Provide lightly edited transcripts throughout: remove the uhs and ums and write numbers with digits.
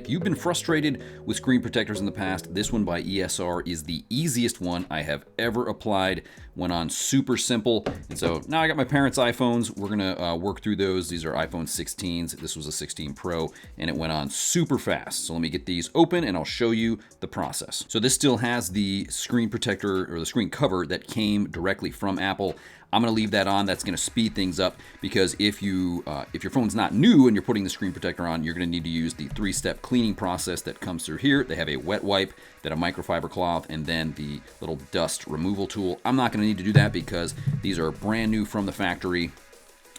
If you've been frustrated with screen protectors in the past, this one by ESR is the easiest one I have ever applied. Went on super simple. And so now I got my parents' iPhones. We're gonna work through those. These are iPhone 16s. This was a 16 Pro, and it went on super fast. So let me get these open and I'll show you the process. So this still has the screen protector or the screen cover that came directly from Apple. I'm gonna leave that on. That's gonna speed things up because if your phone's not new and you're putting the screen protector on, you're gonna need to use the 3-step cleaning process that comes through here. They have a wet wipe, then a microfiber cloth, and then the little dust removal tool. I'm not gonna need to do that because these are brand new from the factory.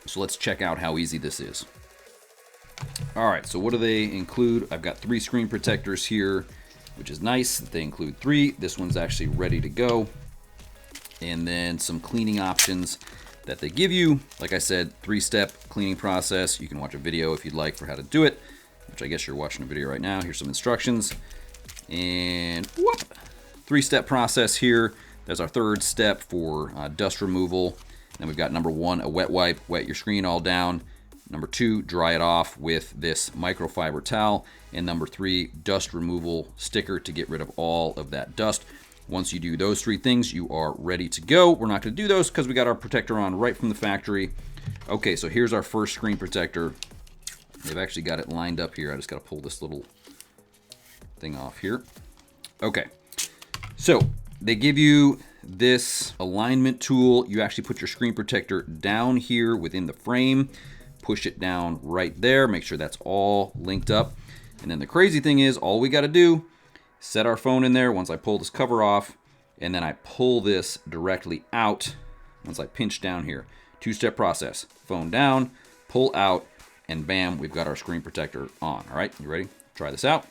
So let's check out how easy this is. All right, so what do they include? I've got 3 screen protectors here, which is nice. They include 3. This one's actually ready to go. And then some cleaning options that they give you. Like I said, 3-step cleaning process. You can watch a video if you'd like for how to do it, which I guess you're watching a video right now. Here's some instructions. And whoop, 3-step process here. There's our 3rd step for dust removal. Then we've got number 1, a wet wipe, wet your screen all down. Number 2, dry it off with this microfiber towel. And number 3, dust removal sticker to get rid of all of that dust. Once you do those 3 things, you are ready to go. We're not going to do those because we got our protector on right from the factory. Okay, so here's our first screen protector. They've actually got it lined up here. I just got to pull this little thing off here. Okay, so they give you this alignment tool. You actually put your screen protector down here within the frame. Push it down right there. Make sure that's all linked up. And then the crazy thing is, all we got to do, set our phone in there once I pull this cover off, and then I pull this directly out once I pinch down here. 2-step process. Phone down, pull out, and bam, we've got our screen protector on. All right, you ready? Try this out.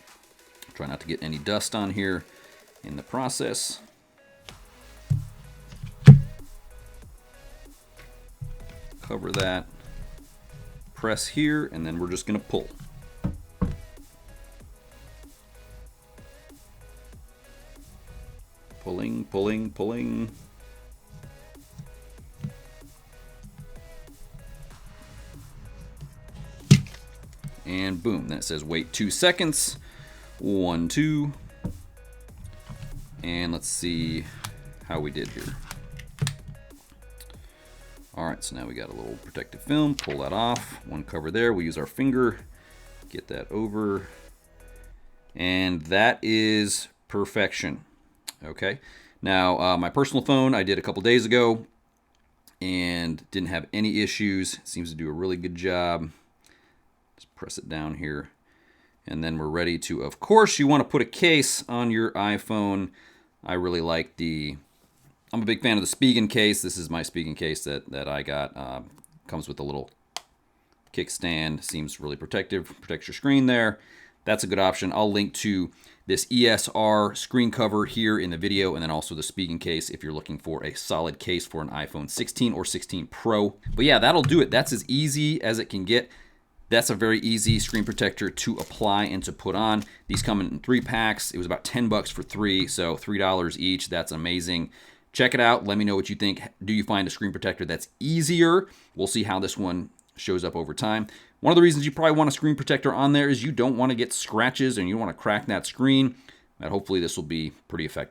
Try not to get any dust on here in the process. Cover that. Press here, and then we're just going to pull. Pulling, pulling, pulling. And boom, that says wait 2 seconds. 1, 2. And let's see how we did here. All right, so now we got a little protective film. Pull that off. One cover there. We use our finger. Get that over. And that is perfection. Okay, now my personal phone I did a couple days ago and didn't have any issues. Seems to do a really good job. Just press it down here. And then we're ready to, of course, you want to put a case on your iPhone. I really like I'm a big fan of the Spigen case. This is my Spigen case that I got. Comes with a little kickstand. Seems really protective. Protects your screen there. That's a good option. I'll link to this ESR screen cover here in the video, and then also the Spigen case if you're looking for a solid case for an iPhone 16 or 16 Pro. But yeah, that'll do it. That's as easy as it can get. That's a very easy screen protector to apply and to put on. These come in 3 packs. It was about $10 for 3, so $3 each. That's amazing. Check it out. Let me know what you think. Do you find a screen protector that's easier? We'll see how this one shows up over time. One of the reasons you probably want a screen protector on there is you don't want to get scratches and you don't want to crack that screen. And hopefully this will be pretty effective.